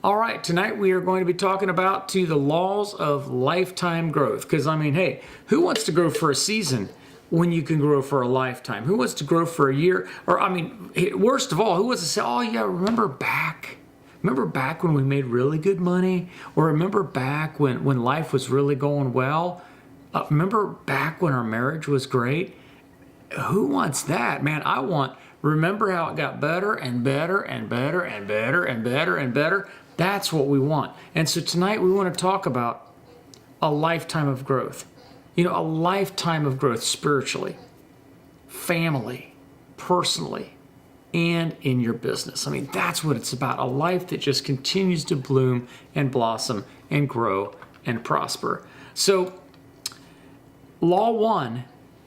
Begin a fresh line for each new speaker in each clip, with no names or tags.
All right, tonight we are going to be talking about the laws of lifetime growth. Because, I mean, hey, who wants to grow for a season when you can grow for a lifetime? Who wants to grow for a year? Or, I mean, worst of all, who wants to say, oh, yeah, remember back? Remember back when we made really good money? Or remember back when life was really going well? Remember back when our marriage was great? Who wants that? Man, I want, remember how it got better and better and better and better and better and better? That's what we want. And so tonight we want to talk about a lifetime of growth. You know, a lifetime of growth spiritually, family, personally, and in your business. I mean, that's what it's about. A life that just continues to bloom and blossom and grow and prosper. So, law one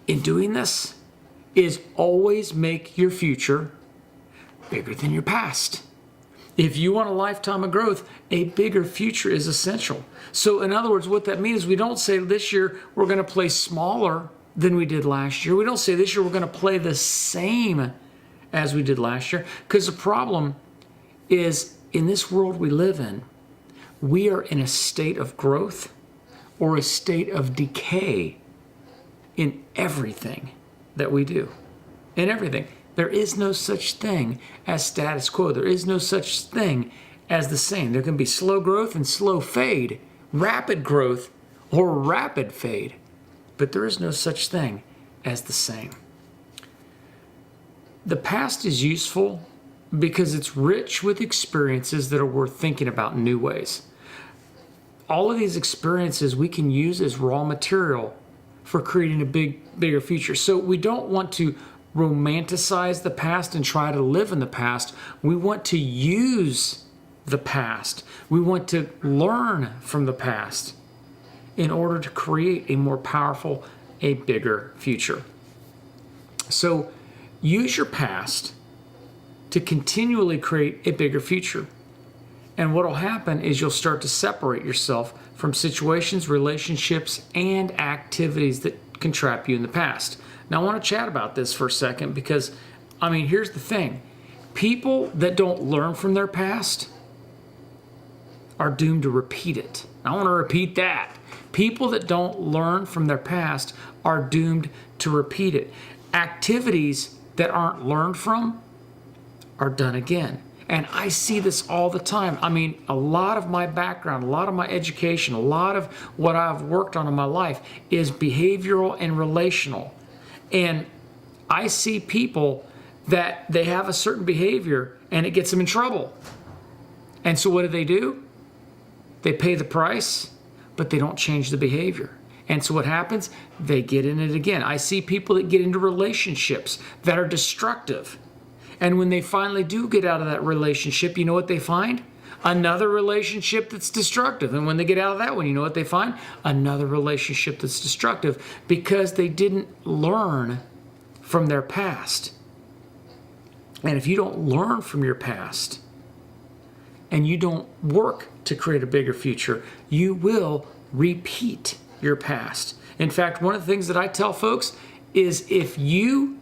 in doing this is always make your future bigger than your past. If you want a lifetime of growth, a bigger future is essential. So in other words, what that means is we don't say this year we're going to play smaller than we did last year. We don't say this year we're going to play the same as we did last year. Because the problem is in this world we live in, we are in a state of growth or a state of decay in everything that we do. In everything. There is no such thing as status quo. There is no such thing as the same. There can be slow growth and slow fade, rapid growth or rapid fade, but there is no such thing as the same. The past is useful because it's rich with experiences that are worth thinking about in new ways. All of these experiences we can use as raw material for creating a bigger future. So we don't want to romanticize the past and try to live in the past. We want to use the past. We want to learn from the past in order to create a more powerful, a bigger future. So use your past to continually create a bigger future. And what will happen is you'll start to separate yourself from situations, relationships, and activities that can trap you in the past. Now, I want to chat about this for a second because, I mean, here's the thing. People that don't learn from their past are doomed to repeat it. I want to repeat that. People that don't learn from their past are doomed to repeat it. Activities that aren't learned from are done again. And I see this all the time. I mean, a lot of my background, a lot of my education, a lot of what I've worked on in my life is behavioral and relational. And I see people that they have a certain behavior and it gets them in trouble. And so what do? They pay the price, but they don't change the behavior. And so what happens? They get in it again. I see people that get into relationships that are destructive. And when they finally do get out of that relationship, you know what they find? Another relationship that's destructive. And when they get out of that one, you know what they find? Another relationship that's destructive because they didn't learn from their past. And if you don't learn from your past and you don't work to create a bigger future, you will repeat your past. In fact, one of the things that I tell folks is if you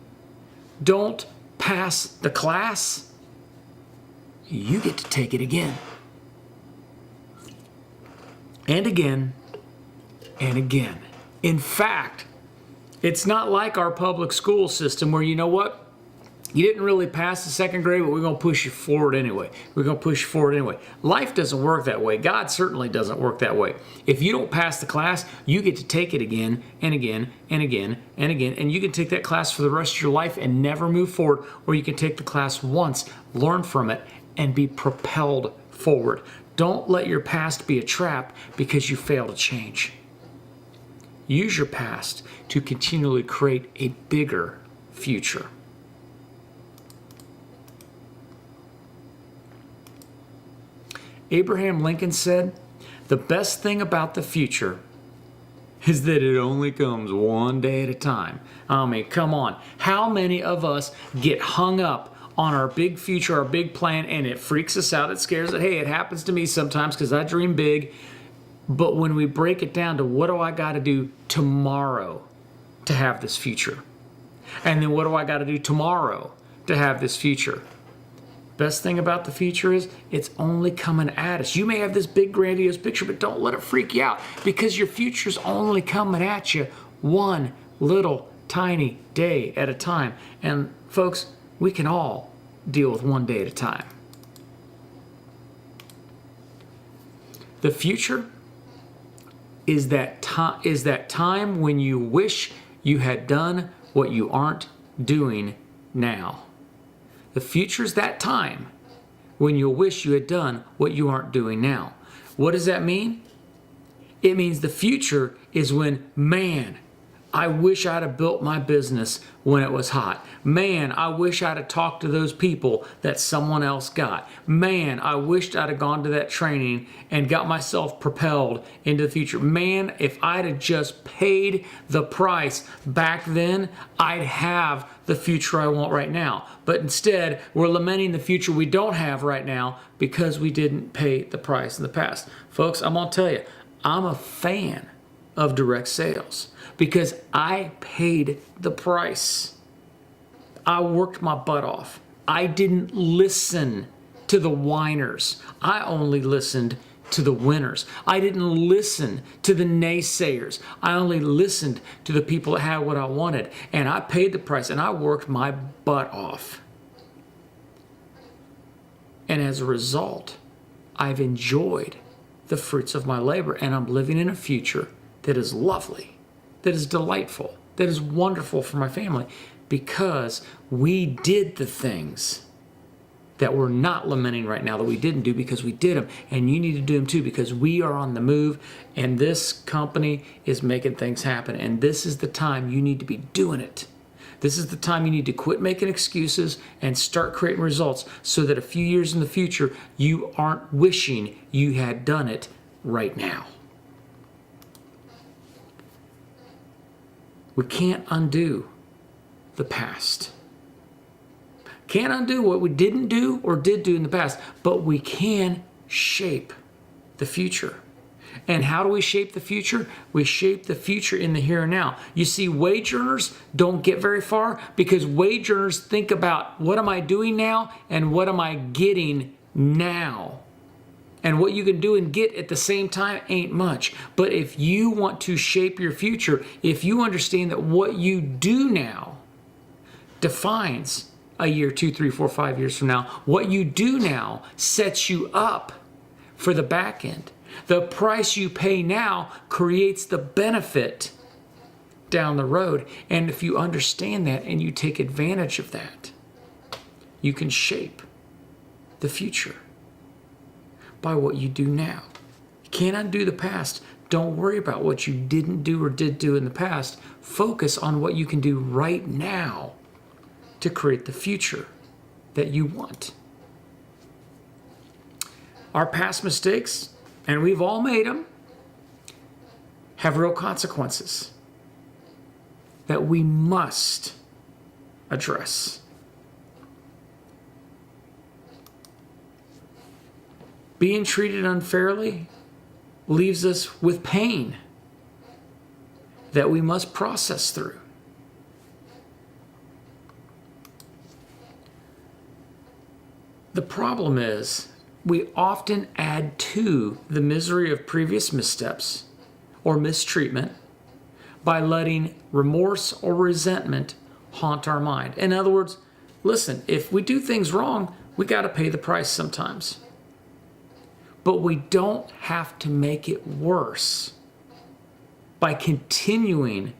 don't pass the class, you get to take it again. And again, and again. In fact, it's not like our public school system where, you know what? You didn't really pass the second grade, but we're going to push you forward anyway. We're going to push you forward anyway. Life doesn't work that way. God certainly doesn't work that way. If you don't pass the class, you get to take it again and again and again and again. And you can take that class for the rest of your life and never move forward. Or you can take the class once, learn from it, and be propelled forward. Don't let your past be a trap because you fail to change. Use your past to continually create a bigger future. Abraham Lincoln said, the best thing about the future is that it only comes one day at a time. I mean, come on. How many of us get hung up on our big future, our big plan, and it freaks us out, it scares us? Hey, it happens to me sometimes because I dream big. But when we break it down to what do I got to do tomorrow to have this future? And then what do I got to do tomorrow to have this future? Best thing about the future is it's only coming at us. You may have this big grandiose picture, but don't let it freak you out, because your future's only coming at you one little tiny day at a time. And folks, we can all deal with one day at a time. The future is that time when you wish you had done what you aren't doing now. The future is that time when you wish you had done what you aren't doing now. What does that mean? It means the future is when, man, I wish I'd have built my business when it was hot. Man, I wish I'd have talked to those people that someone else got. Man, I wished I'd have gone to that training and got myself propelled into the future. Man, if I'd have just paid the price back then, I'd have the future I want right now. But instead, we're lamenting the future we don't have right now because we didn't pay the price in the past. Folks, I'm going to tell you, I'm a fan of direct sales because I paid the price. I worked my butt off. I didn't listen to the whiners. I only listened to the winners. I didn't listen to the naysayers. I only listened to the people that had what I wanted. And I paid the price and I worked my butt off. And as a result, I've enjoyed the fruits of my labor, and I'm living in a future that is lovely, that is delightful, that is wonderful for my family, because we did the things that we're not lamenting right now that we didn't do, because we did them. And you need to do them too, because we are on the move and this company is making things happen. And this is the time you need to be doing it. This is the time you need to quit making excuses and start creating results, so that a few years in the future, you aren't wishing you had done it right now. We can't undo the past. Can't undo what we didn't do or did do in the past, but we can shape the future. And how do we shape the future? We shape the future in the here and now. You see, wage earners don't get very far because wage earners think about, what am I doing now and what am I getting now? And what you can do and get at the same time ain't much. But if you want to shape your future, if you understand that what you do now defines a year, 2, 3, 4, 5 years from now, what you do now sets you up for the back end. The price you pay now creates the benefit down the road. And if you understand that and you take advantage of that, you can shape the future by what you do now. You can't undo the past. Don't worry about what you didn't do or did do in the past. Focus on what you can do right now to create the future that you want. Our past mistakes, and we've all made them, have real consequences that we must address. Being treated unfairly leaves us with pain that we must process through. The problem is, we often add to the misery of previous missteps or mistreatment by letting remorse or resentment haunt our mind. In other words, listen, if we do things wrong, we got to pay the price sometimes. But we don't have to make it worse by continuing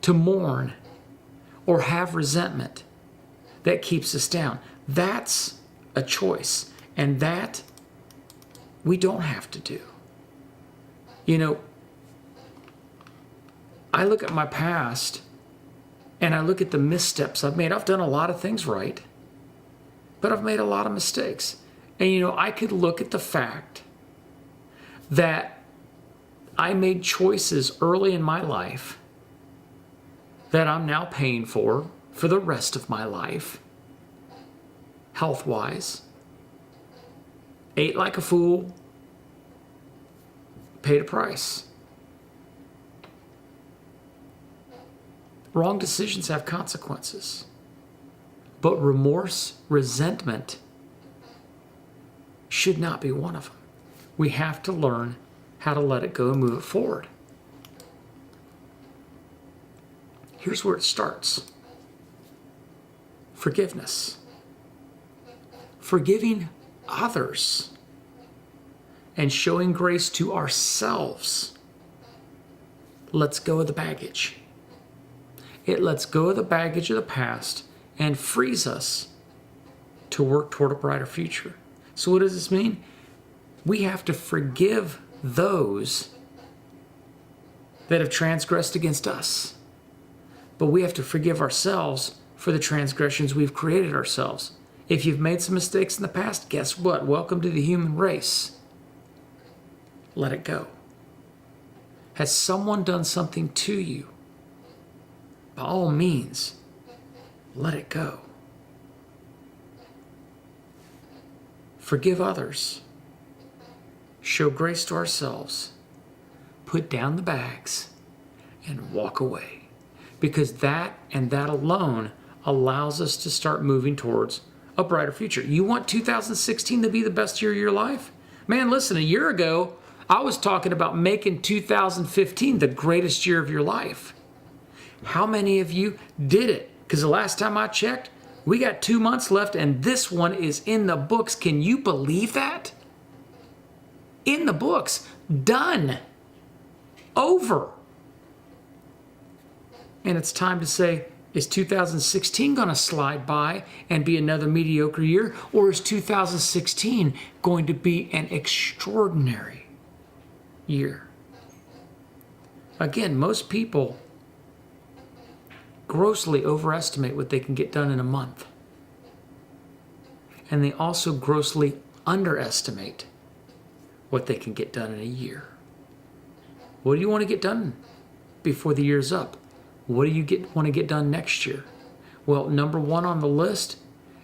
to mourn or have resentment that keeps us down. That's a choice. And that we don't have to do. You know, I look at my past and I look at the missteps I've made. I've done a lot of things right, but I've made a lot of mistakes. And you know, I could look at the fact that I made choices early in my life that I'm now paying for the rest of my life, health-wise. Ate like a fool, paid a price. Wrong decisions have consequences. But remorse, resentment should not be one of them. We have to learn how to let it go and move it forward. Here's where it starts. Forgiveness. Forgiving others and showing grace to ourselves lets go of the baggage. It lets go of the baggage of the past and frees us to work toward a brighter future. So what does this mean? We have to forgive those that have transgressed against us. But we have to forgive ourselves for the transgressions we've created ourselves. If you've made some mistakes in the past, guess what? Welcome to the human race. Let it go. Has someone done something to you? By all means, let it go. Forgive others. Show grace to ourselves. Put down the bags and walk away. Because that and that alone allows us to start moving towards a brighter future. You want 2016 to be the best year of your life? Man, listen, a year ago, I was talking about making 2015 the greatest year of your life. How many of you did it? Because the last time I checked, we got 2 months left and this one is in the books. Can you believe that? In the books. Done. Over. And it's time to say, is 2016 going to slide by and be another mediocre year? Or is 2016 going to be an extraordinary year? Again, most people grossly overestimate what they can get done in a month. And they also grossly underestimate what they can get done in a year. What do you want to get done before the year's up? What do you want to get done next year? Well, number one on the list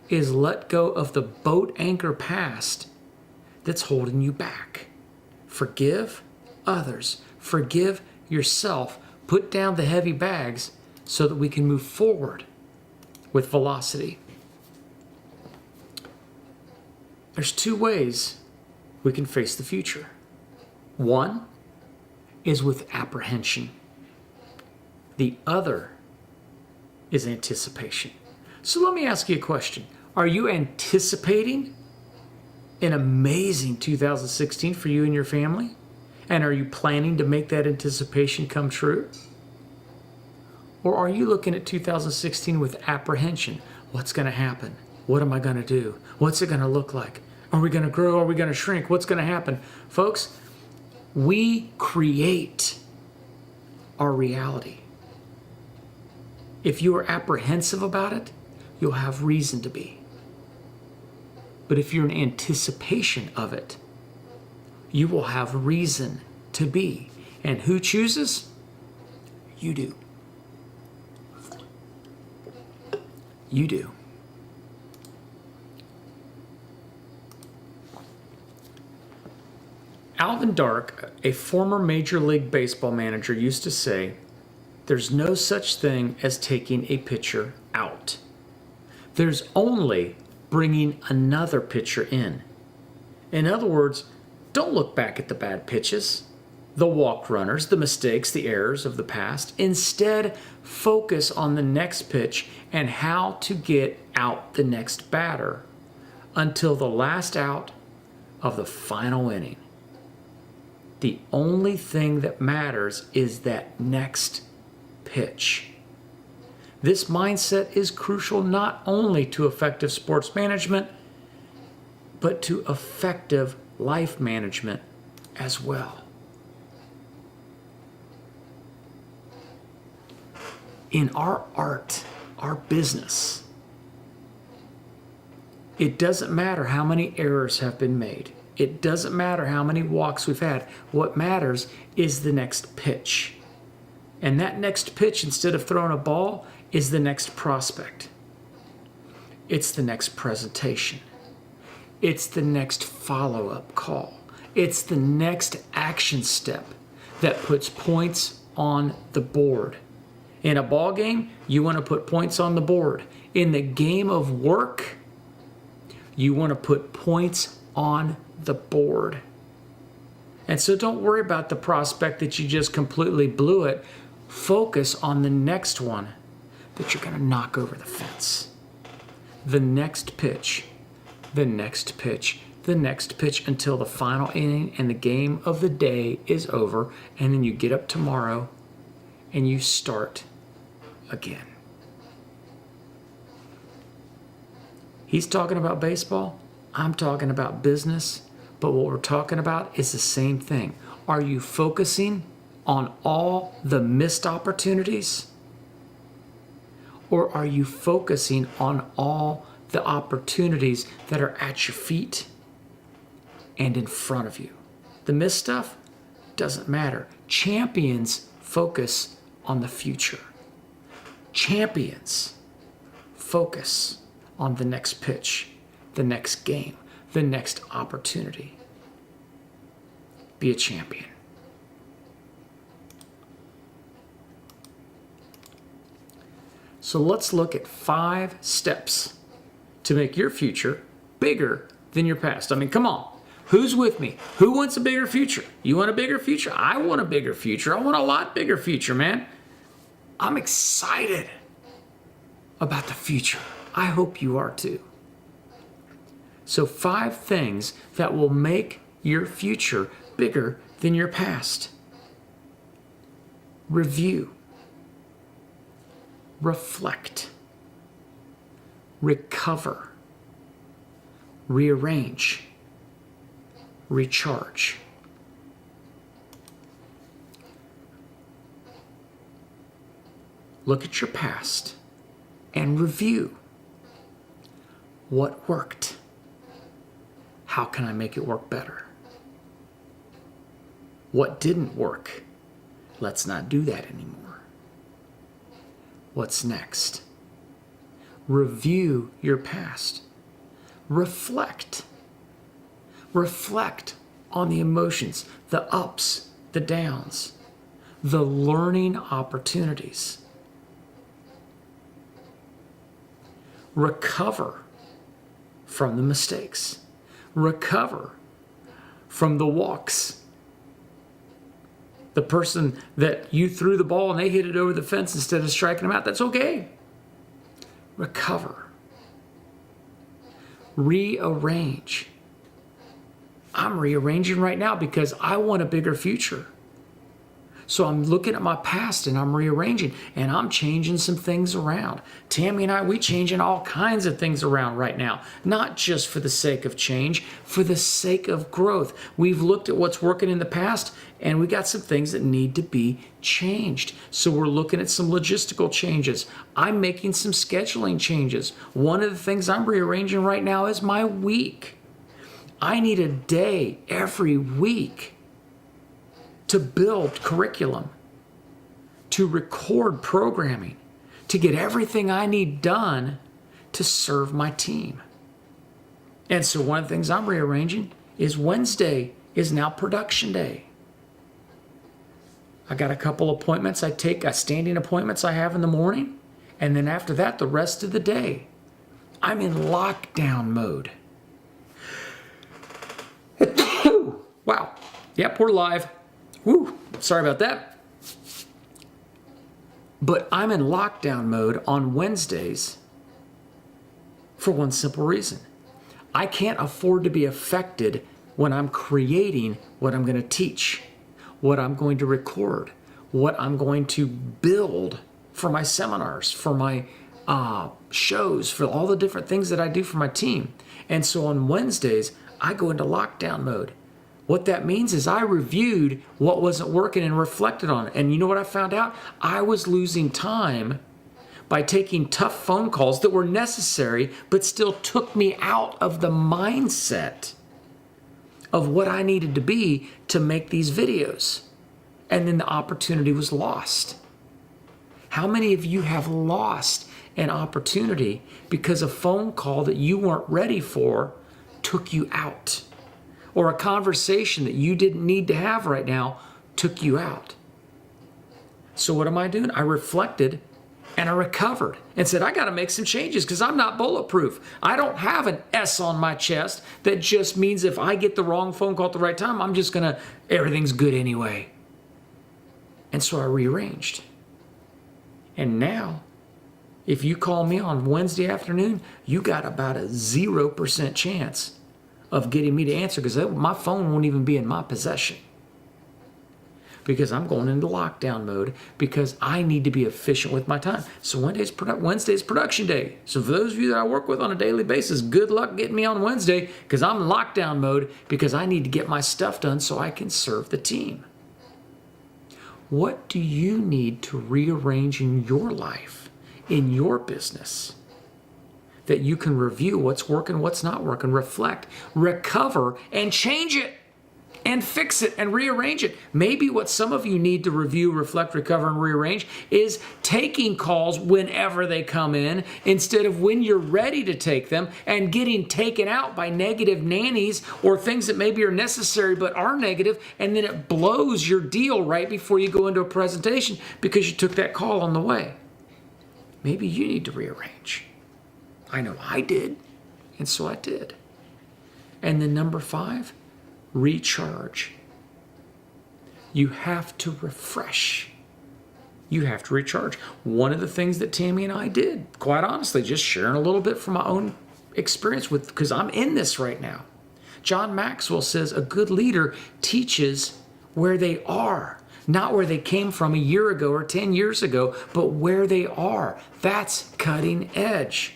is let go of the boat anchor past that's holding you back. Forgive others. Forgive yourself. Put down the heavy bags so that we can move forward with velocity. There's 2 ways we can face the future. One is with apprehension. The other is anticipation. So let me ask you a question. Are you anticipating an amazing 2016 for you and your family? And are you planning to make that anticipation come true? Or are you looking at 2016 with apprehension? What's going to happen? What am I going to do? What's it going to look like? Are we going to grow? Are we going to shrink? What's going to happen? Folks, we create our reality. If you are apprehensive about it, you'll have reason to be. But if you're in anticipation of it, you will have reason to be. And who chooses? You do. You do. Alvin Dark, a former Major League Baseball manager, used to say, there's no such thing as taking a pitcher out. There's only bringing another pitcher in. In other words, don't look back at the bad pitches, the walk runners, the mistakes, the errors of the past. Instead, focus on the next pitch and how to get out the next batter until the last out of the final inning. The only thing that matters is that next pitch. This mindset is crucial not only to effective sports management, but to effective life management as well. In our art, our business, it doesn't matter how many errors have been made. It doesn't matter how many walks we've had. What matters is the next pitch. And that next pitch, instead of throwing a ball, is the next prospect. It's the next presentation. It's the next follow-up call. It's the next action step that puts points on the board. In a ball game, you want to put points on the board. In the game of work, you want to put points on the board. And so don't worry about the prospect that you just completely blew it. Focus on the next one that you're going to knock over the fence. The next pitch, the next pitch, the next pitch, until the final inning and the game of the day is over. And then you get up tomorrow and you start again. He's talking about baseball. I'm talking about business. But what we're talking about is the same thing. Are you focusing on all the missed opportunities? Or are you focusing on all the opportunities that are at your feet and in front of you? The missed stuff doesn't matter. Champions focus on the future. Champions focus on the next pitch, the next game, the next opportunity. Be a champion. So let's look at 5 steps to make your future bigger than your past. I mean, come on. Who's with me? Who wants a bigger future? You want a bigger future? I want a bigger future. I want a lot bigger future, man. I'm excited about the future. I hope you are too. So 5 things that will make your future bigger than your past. Review. Reflect. Recover. Rearrange. Recharge. Look at your past and review. What worked? How can I make it work better? What didn't work? Let's not do that anymore. What's next? Review your past. Reflect. Reflect on the emotions, the ups, the downs, the learning opportunities. Recover from the mistakes. Recover from the walks. The person that you threw the ball and they hit it over the fence instead of striking them out, that's okay. Recover. Rearrange. I'm rearranging right now because I want a bigger future. So I'm looking at my past and I'm rearranging and I'm changing some things around. Tammy and I, we changing all kinds of things around right now, not just for the sake of change, for the sake of growth. We've looked at what's working in the past and we got some things that need to be changed. So we're looking at some logistical changes. I'm making some scheduling changes. One of the things I'm rearranging right now is my week. I need a day every week to build curriculum, to record programming, to get everything I need done to serve my team. And so one of the things I'm rearranging is Wednesday is now production day. I got a couple appointments I take, standing appointments I have in the morning, and then after that, the rest of the day, I'm in lockdown mode. Wow. Yep, we're live. Woo, sorry about that. But I'm in lockdown mode on Wednesdays for one simple reason. I can't afford to be affected when I'm creating what I'm going to teach, what I'm going to record, what I'm going to build for my seminars, for my shows, for all the different things that I do for my team. And so on Wednesdays, I go into lockdown mode. What that means is I reviewed what wasn't working and reflected on it. And you know what I found out? I was losing time by taking tough phone calls that were necessary, but still took me out of the mindset of what I needed to be to make these videos. And then the opportunity was lost. How many of you have lost an opportunity because a phone call that you weren't ready for took you out? Or a conversation that you didn't need to have right now took you out. So what am I doing? I reflected And I recovered and said, I got to make some changes because I'm not bulletproof. I don't have an S on my chest that just means if I get the wrong phone call at the right time, I'm just going to, everything's good anyway. And so I rearranged. And now, if you call me on Wednesday afternoon, you got about a 0% chance of getting me to answer because my phone won't even be in my possession. Because I'm going into lockdown mode because I need to be efficient with my time. So Wednesday's production day. So for those of you that I work with on a daily basis, good luck getting me on Wednesday because I'm in lockdown mode because I need to get my stuff done so I can serve the team. What do you need to rearrange in your life, in your business, that you can review what's working, what's not working, reflect, recover, and change it? And fix it and rearrange it. Maybe what some of you need to review, reflect, recover, and rearrange is taking calls whenever they come in instead of when you're ready to take them and getting taken out by negative nannies or things that maybe are necessary but are negative, and then it blows your deal right before you go into a presentation because you took that call on the way. Maybe you need to rearrange. I know I did, and so I did. And then number 5, recharge. You have to refresh. You have to recharge. One of the things that Tammy and I did, quite honestly, just sharing a little bit from my own experience with, because I'm in this right now. John Maxwell says a good leader teaches where they are, not where they came from a year ago or 10 years ago, but where they are. That's cutting edge.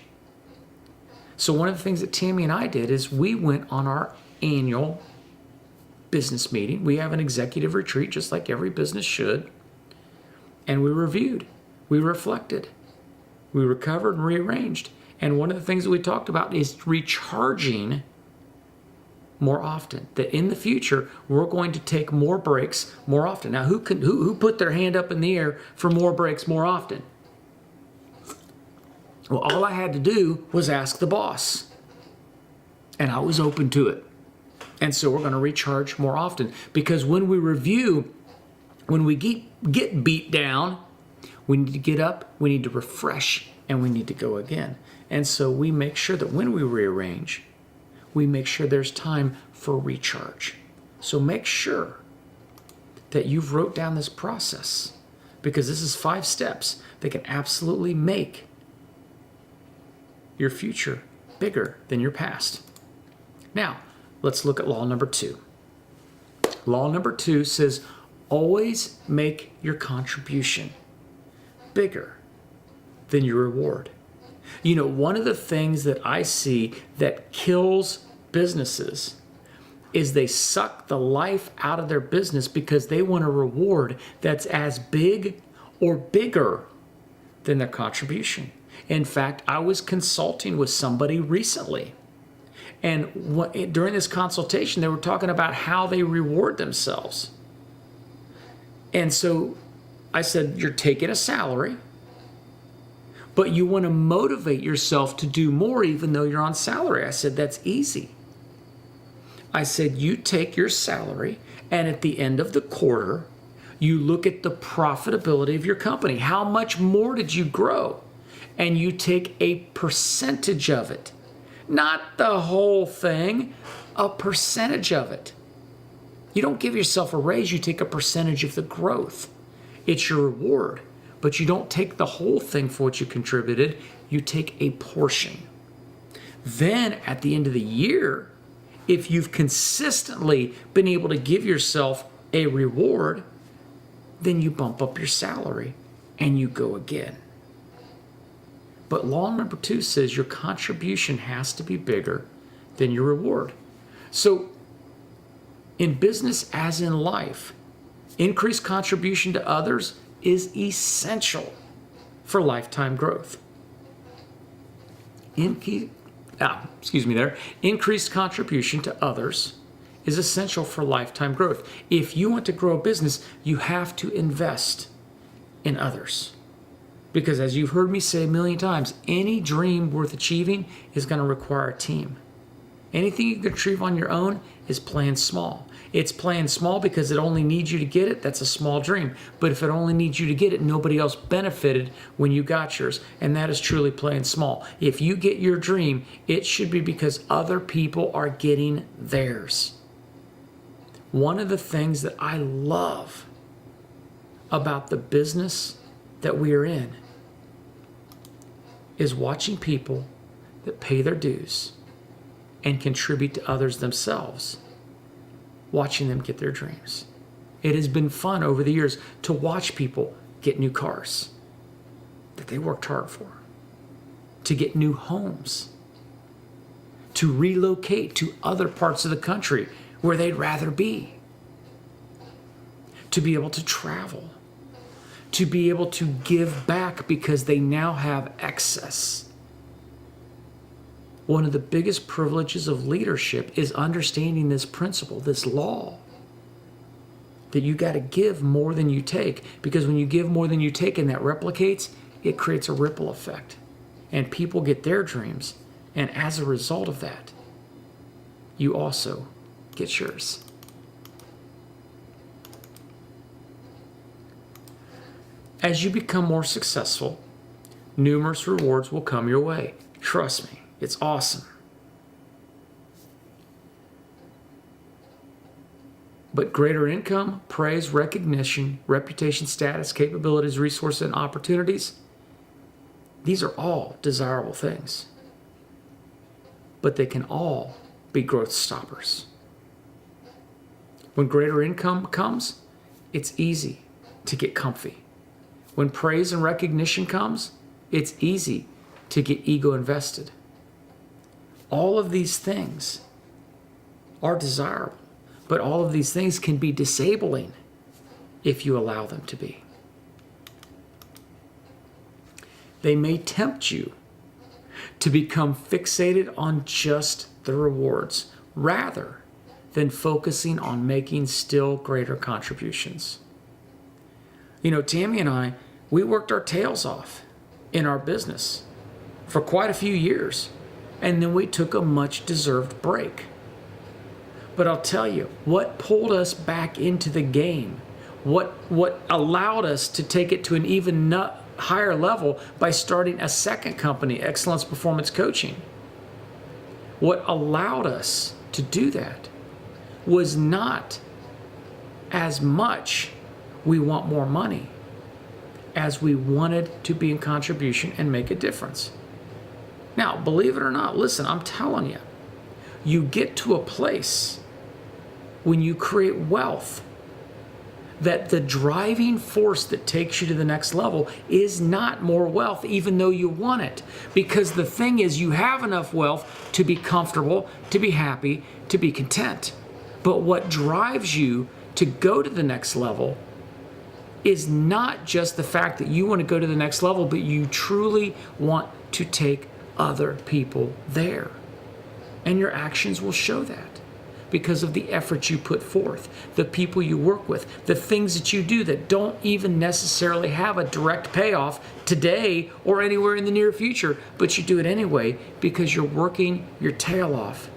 So one of the things that Tammy and I did is we went on our annual business meeting. We have an executive retreat just like every business should. And we reviewed, we reflected, we recovered and rearranged. And one of the things that we talked about is recharging more often. That in the future, we're going to take more breaks more often. Now, who put their hand up in the air for more breaks more often? Well, all I had to do was ask the boss. And I was open to it. And so we're going to recharge more often because when we review, when we get beat down, we need to get up, we need to refresh, and we need to go again. And so we make sure that when we rearrange, we make sure there's time for recharge. So make sure that you've wrote down this process because this is 5 steps that can absolutely make your future bigger than your past. Now, let's look at law number 2. Law number 2 says, always make your contribution bigger than your reward. You know, one of the things that I see that kills businesses is they suck the life out of their business because they want a reward that's as big or bigger than their contribution. In fact, I was consulting with somebody recently. And during this consultation, they were talking about how they reward themselves. And so I said, you're taking a salary, but you want to motivate yourself to do more even though you're on salary. I said, that's easy. I said, you take your salary, and at the end of the quarter, you look at the profitability of your company. How much more did you grow? And you take a percentage of it. Not the whole thing, a percentage of it. You don't give yourself a raise, you take a percentage of the growth. It's your reward, but you don't take the whole thing for what you contributed, you take a portion. Then at the end of the year, if you've consistently been able to give yourself a reward, then you bump up your salary and you go again. But law number 2 says your contribution has to be bigger than your reward. So in business as in life, increased contribution to others is essential for lifetime growth. Increased contribution to others is essential for lifetime growth. If you want to grow a business, you have to invest in others. Because as you've heard me say a million times, any dream worth achieving is going to require a team. Anything you can achieve on your own is playing small. It's playing small because it only needs you to get it. That's a small dream. But if it only needs you to get it, nobody else benefited when you got yours. And that is truly playing small. If you get your dream, it should be because other people are getting theirs. One of the things that I love about the business that we are in is watching people that pay their dues and contribute to others themselves, watching them get their dreams. It has been fun over the years to watch people get new cars that they worked hard for, to get new homes, to relocate to other parts of the country where they'd rather be, to be able to travel, to be able to give back because they now have excess. One of the biggest privileges of leadership is understanding this principle, this law, that you got to give more than you take, because when you give more than you take and that replicates, it creates a ripple effect and people get their dreams. And as a result of that, you also get yours. As you become more successful, numerous rewards will come your way. Trust me, it's awesome. But greater income, praise, recognition, reputation, status, capabilities, resources, and opportunities, these are all desirable things. But they can all be growth stoppers. When greater income comes, it's easy to get comfy. When praise and recognition comes, it's easy to get ego invested. All of these things are desirable, but all of these things can be disabling if you allow them to be. They may tempt you to become fixated on just the rewards rather than focusing on making still greater contributions. You know, Tammy and I, we worked our tails off in our business for quite a few years, and then we took a much deserved break. But I'll tell you, what pulled us back into the game, what allowed us to take it to an even higher level by starting a second company, Excellence Performance Coaching. What allowed us to do that was not as much we want more money as we wanted to be in contribution and make a difference. Now, believe it or not, listen, I'm telling you, you get to a place when you create wealth that the driving force that takes you to the next level is not more wealth, even though you want it. Because the thing is, you have enough wealth to be comfortable, to be happy, to be content. But what drives you to go to the next level is not just the fact that you want to go to the next level, but you truly want to take other people there. And your actions will show that because of the effort you put forth, the people you work with, the things that you do that don't even necessarily have a direct payoff today or anywhere in the near future, but you do it anyway because you're working your tail off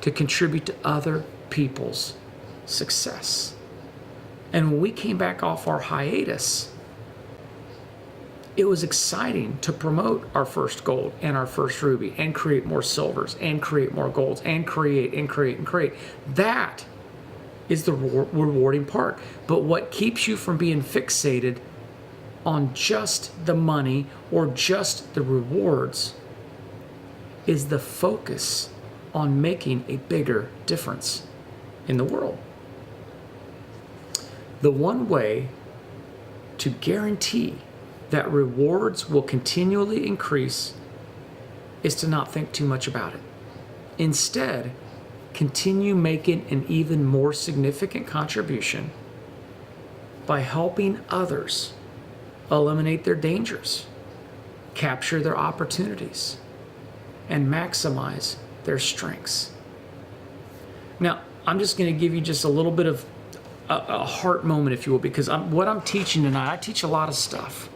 to contribute to other people's success. And when we came back off our hiatus, it was exciting to promote our first gold and our first ruby and create more silvers and create more golds and create. That is the rewarding part. But what keeps you from being fixated on just the money or just the rewards is the focus on making a bigger difference in the world. The one way to guarantee that rewards will continually increase is to not think too much about it. Instead, continue making an even more significant contribution by helping others eliminate their dangers, capture their opportunities, and maximize their strengths. Now, I'm just going to give you just a little bit of a heart moment, if you will, because what I'm teaching tonight, I teach a lot of stuff.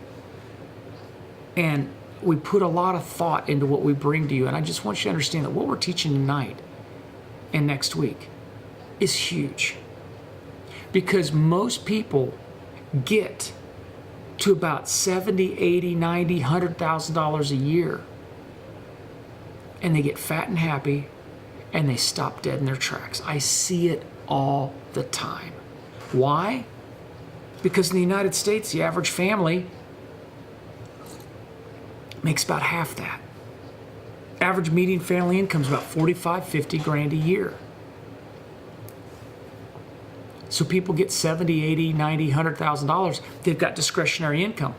And we put a lot of thought into what we bring to you. And I just want you to understand that what we're teaching tonight and next week is huge. Because most people get to about $70, $80, $90, $100,000 a year, and they get fat and happy, and they stop dead in their tracks. I see it all the time. Why? Because in the United States, the average family makes about half that. Average median family income is about 45, 50 grand a year. So people get 70, 80, 90, $100,000. They've got discretionary income.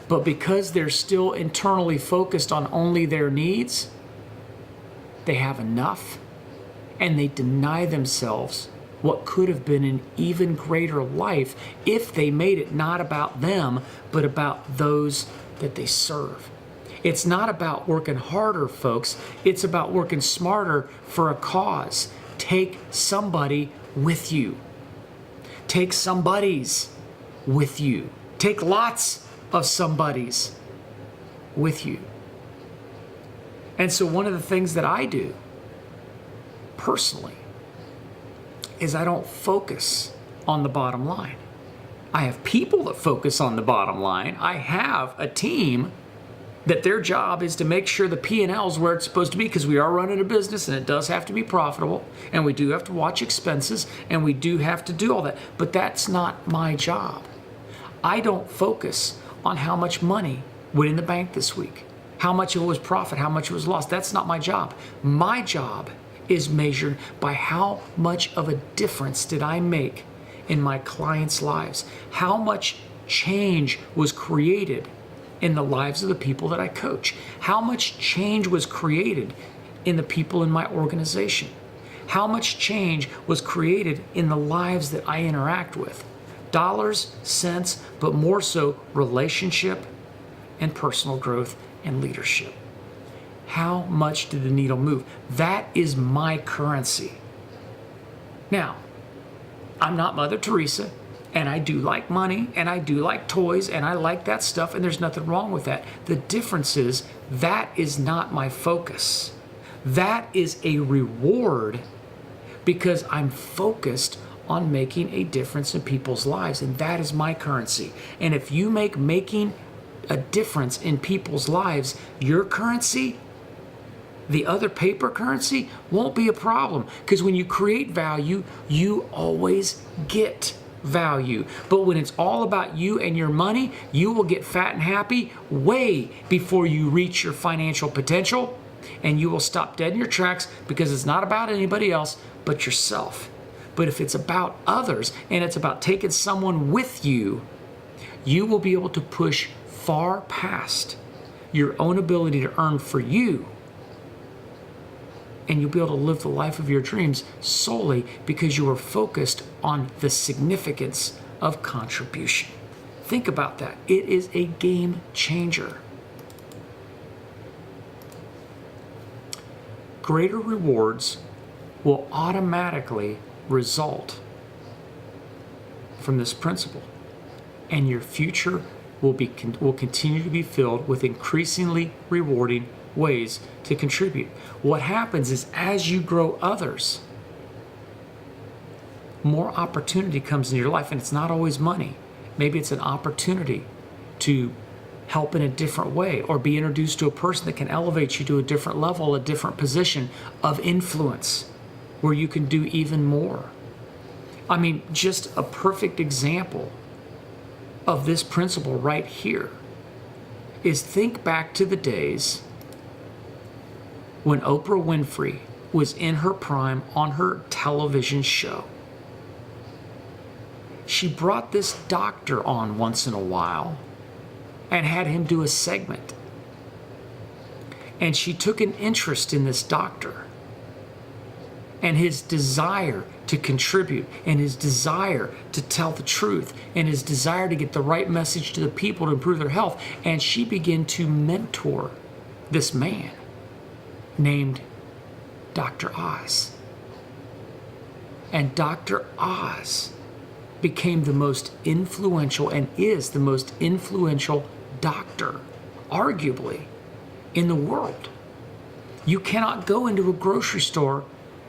But because they're still internally focused on only their needs, they have enough, and they deny themselves what could have been an even greater life if they made it not about them, but about those that they serve. It's not about working harder, folks. It's about working smarter for a cause. Take somebody with you. Take somebodies with you. Take lots of somebodies with you. And so one of the things that I do personally is I don't focus on the bottom line. I have people that focus on the bottom line. I have a team that their job is to make sure the P&L is where it's supposed to be, because we are running a business and it does have to be profitable, and we do have to watch expenses, and we do have to do all that. But that's not my job. I don't focus on how much money went in the bank this week, how much it was profit, how much it was lost. That's not my job. My job is measured by how much of a difference did I make in my clients' lives, how much change was created in the lives of the people that I coach, how much change was created in the people in my organization, how much change was created in the lives that I interact with. Dollars, cents, but more so relationship and personal growth and leadership. How much did the needle move? That is my currency. Now, I'm not Mother Teresa, and I do like money, and I do like toys, and I like that stuff, and there's nothing wrong with that. The difference is that is not my focus. That is a reward because I'm focused on making a difference in people's lives, and that is my currency. And if you make making a difference in people's lives your currency, the other paper currency won't be a problem, because when you create value, you always get value. But when it's all about you and your money, you will get fat and happy way before you reach your financial potential, and you will stop dead in your tracks because it's not about anybody else but yourself. But if it's about others and it's about taking someone with you, you will be able to push far past your own ability to earn for you, and you'll be able to live the life of your dreams solely because you are focused on the significance of contribution. Think about that. It is a game changer. Greater rewards will automatically result from this principle, and your future will continue to be filled with increasingly rewarding ways to contribute. What happens is, as you grow others, more opportunity comes into your life, and it's not always money. Maybe it's an opportunity to help in a different way, or be introduced to a person that can elevate you to a different level, a different position of influence where you can do even more. I mean, just a perfect example of this principle right here is, think back to the days when Oprah Winfrey was in her prime on her television show. She brought this doctor on once in a while and had him do a segment. And she took an interest in this doctor and his desire to contribute, and his desire to tell the truth, and his desire to get the right message to the people to improve their health. And she began to mentor this man named Dr. Oz. And Dr. Oz became the most influential, and is the most influential doctor, arguably, in the world. You cannot go into a grocery store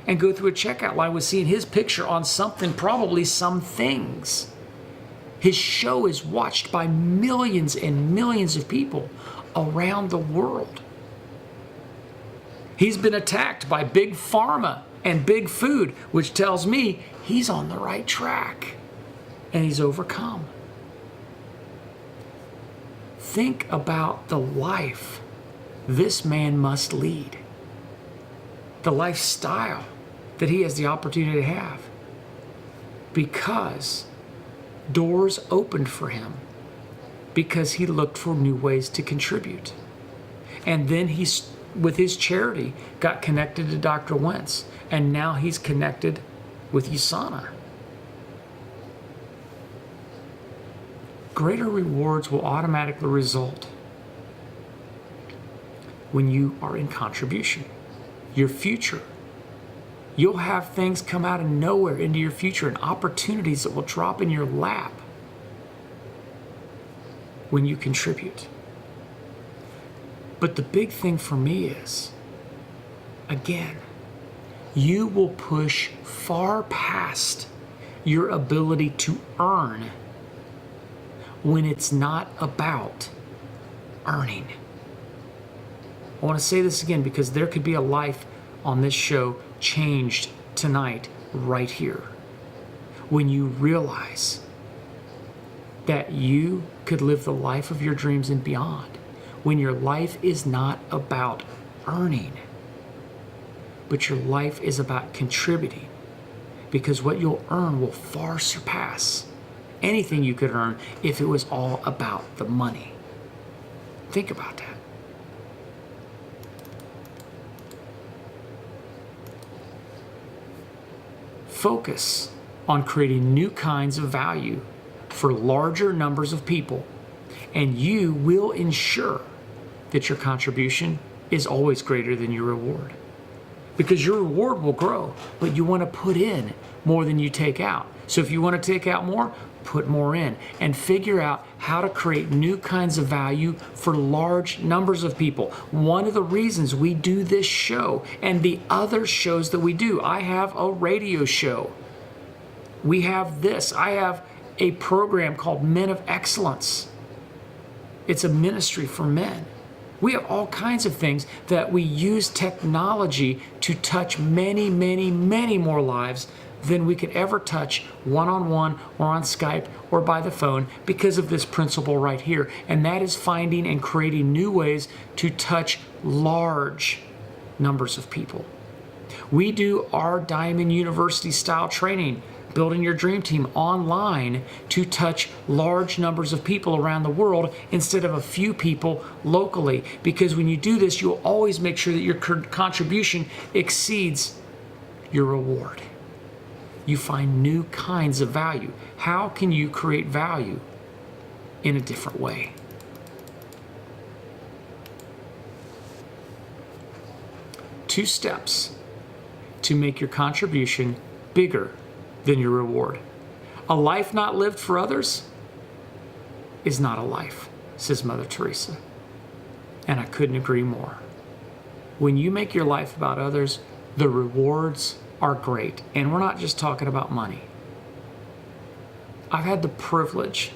and go through a checkout line with seeing his picture on something, probably some things. His show is watched by millions and millions of people around the world. He's been attacked by big pharma and big food, which tells me he's on the right track and he's overcome. Think about the life this man must lead, the lifestyle that he has the opportunity to have, because doors opened for him, because he looked for new ways to contribute. And then he's, with his charity, got connected to Dr. Wentz, and now he's connected with USANA. Greater rewards will automatically result when you are in contribution. Your future. You'll have things come out of nowhere into your future and opportunities that will drop in your lap when you contribute. But the big thing for me is, again, you will push far past your ability to earn when it's not about earning. I want to say this again because there could be a life on this show changed tonight, right here, when you realize that you could live the life of your dreams and beyond, when your life is not about earning, but your life is about contributing, because what you'll earn will far surpass anything you could earn if it was all about the money. Think about that. Focus on creating new kinds of value for larger numbers of people, and you will ensure that your contribution is always greater than your reward. Because your reward will grow, but you want to put in more than you take out. So if you want to take out more, put more in, and figure out how to create new kinds of value for large numbers of people. One of the reasons we do this show and the other shows that we do, I have a radio show. We have this. I have a program called Men of Excellence. It's a ministry for men. We have all kinds of things that we use technology to touch many, many, many more lives than we could ever touch one-on-one or on Skype or by the phone, because of this principle right here. And that is finding and creating new ways to touch large numbers of people. We do our Diamond University style training, Building Your Dream Team, online to touch large numbers of people around the world instead of a few people locally. Because when you do this, you'll always make sure that your contribution exceeds your reward. You find new kinds of value. How can you create value in a different way? Two steps to make your contribution bigger than your reward. A life not lived for others is not a life, says Mother Teresa. And I couldn't agree more. When you make your life about others, the rewards are great. And we're not just talking about money. I've had the privilege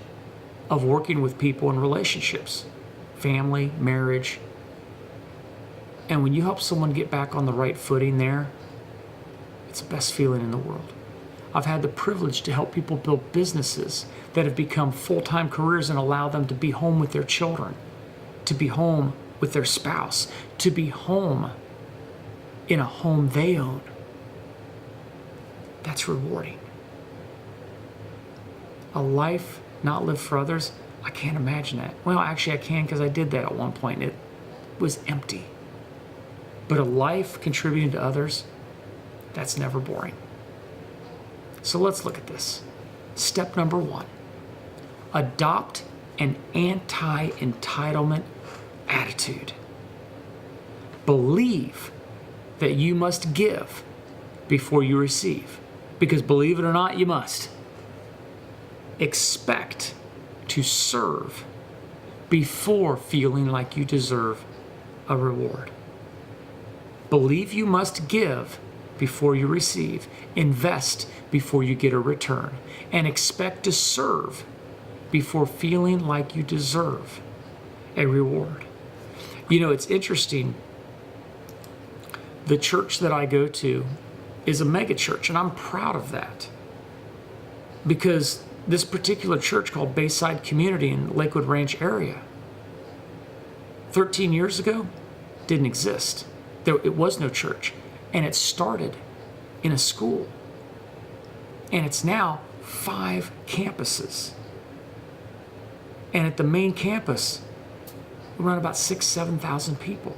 of working with people in relationships, family, marriage. And when you help someone get back on the right footing there, it's the best feeling in the world. I've had the privilege to help people build businesses that have become full-time careers and allow them to be home with their children, to be home with their spouse, to be home in a home they own. That's rewarding. A life not lived for others, I can't imagine that. Well, actually I can, because I did that at one point and it was empty. But a life contributing to others, that's never boring. So let's look at this. Step number 1, adopt an anti-entitlement attitude. Believe that you must give before you receive, because believe it or not, you must. Expect to serve before feeling like you deserve a reward. Believe you must give before you receive. Invest before you get a return. And expect to serve before feeling like you deserve a reward. You know, it's interesting. The church that I go to is a mega church, and I'm proud of that. Because this particular church called Bayside Community in Lakewood Ranch area, 13 years ago, didn't exist. It was no church. And it started in a school. And it's now 5 campuses. And at the main campus, we run about 7,000 people.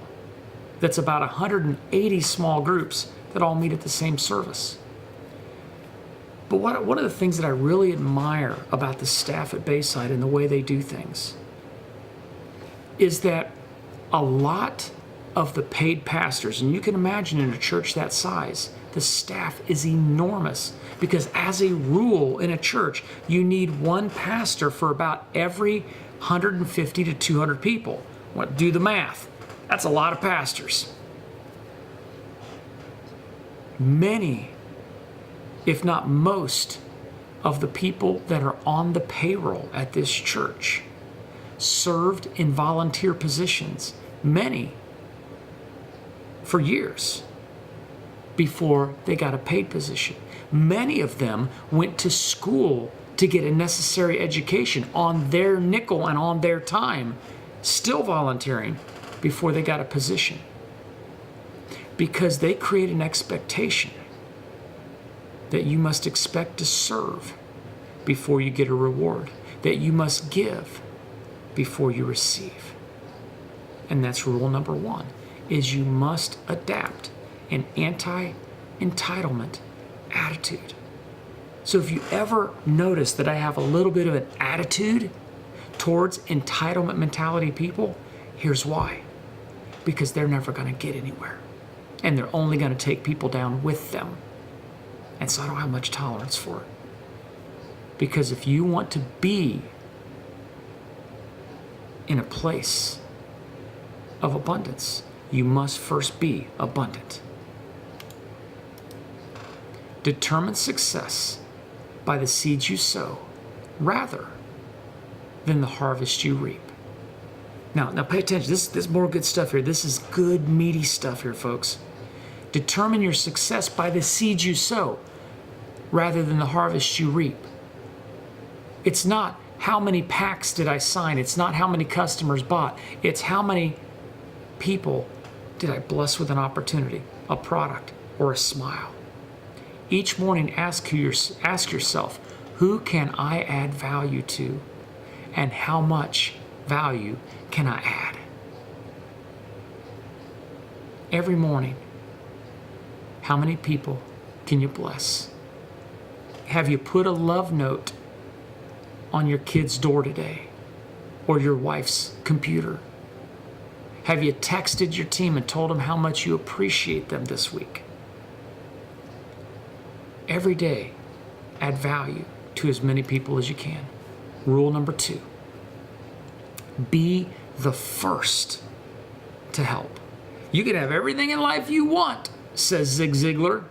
That's about 180 small groups that all meet at the same service. But one of the things that I really admire about the staff at Bayside and the way they do things is that a lot of the paid pastors, and you can imagine in a church that size, the staff is enormous because as a rule in a church, you need one pastor for about every 150 to 200 people. Do the math. That's a lot of pastors. Many, if not most, of the people that are on the payroll at this church served in volunteer positions, many for years before they got a paid position. Many of them went to school to get a necessary education on their nickel and on their time, still volunteering before they got a position. Because they create an expectation that you must expect to serve before you get a reward, that you must give before you receive. And that's rule number 1, is you must adapt an anti-entitlement attitude. So if you ever notice that I have a little bit of an attitude towards entitlement mentality people, here's why. Because they're never going to get anywhere. And they're only going to take people down with them. And so I don't have much tolerance for it. Because if you want to be in a place of abundance, you must first be abundant. Determine success by the seeds you sow rather than the harvest you reap. Now pay attention. This is more good stuff here. This is good, meaty stuff here, folks. Determine your success by the seeds you sow rather than the harvest you reap. It's not how many packs did I sign. It's not how many customers bought. It's how many people did I bless with an opportunity, a product, or a smile. Each morning, ask yourself, who can I add value to, and how much value can I add? Every morning, how many people can you bless? Have you put a love note on your kid's door today, or your wife's computer? Have you texted your team and told them how much you appreciate them this week? Every day, add value to as many people as you can. Rule number 2, be the first to help. You can have everything in life you want, says Zig Ziglar,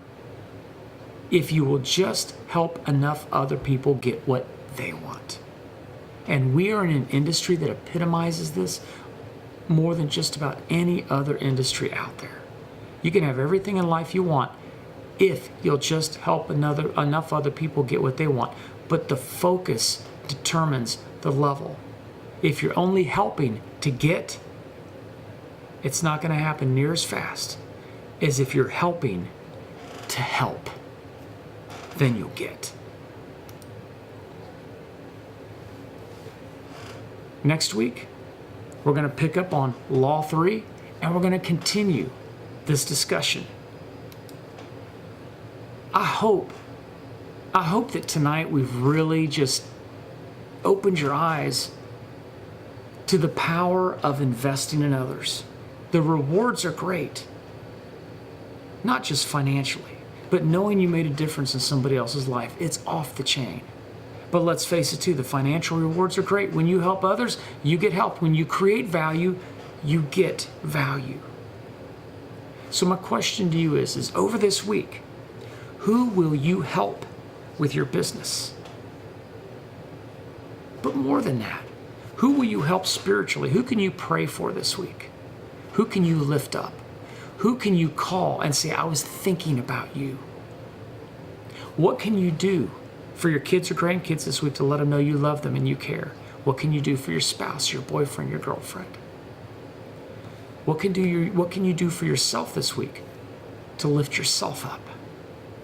if you will just help enough other people get what they want. And we are in an industry that epitomizes this more than just about any other industry out there. You can have everything in life you want if you'll just help enough other people get what they want. But the focus determines the level. If you're only helping to get, it's not going to happen near as fast as if you're helping to help. Then you'll get. Next week, we're going to pick up on Law 3, and we're going to continue this discussion. I hope that tonight we've really just opened your eyes to the power of investing in others. The rewards are great, not just financially, but knowing you made a difference in somebody else's life. It's off the chain. But let's face it too, the financial rewards are great. When you help others, you get help. When you create value, you get value. So my question to you is over this week, who will you help with your business? But more than that, who will you help spiritually? Who can you pray for this week? Who can you lift up? Who can you call and say, I was thinking about you? What can you do for your kids or grandkids this week to let them know you love them and you care? What can you do for your spouse, your boyfriend, your girlfriend? What can you do for yourself this week to lift yourself up?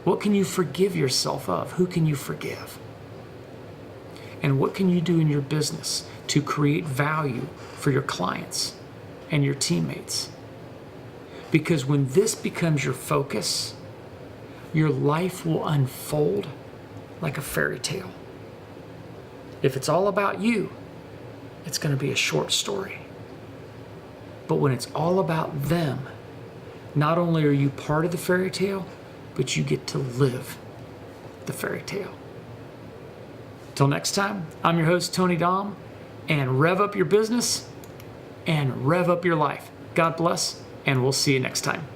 What can you forgive yourself of? Who can you forgive? And what can you do in your business to create value for your clients and your teammates? Because when this becomes your focus, your life will unfold like a fairy tale. If it's all about you, it's going to be a short story. But when it's all about them, not only are you part of the fairy tale, but you get to live the fairy tale. Till next time, I'm your host, Tony Dom, and rev up your business and rev up your life. God bless, and we'll see you next time.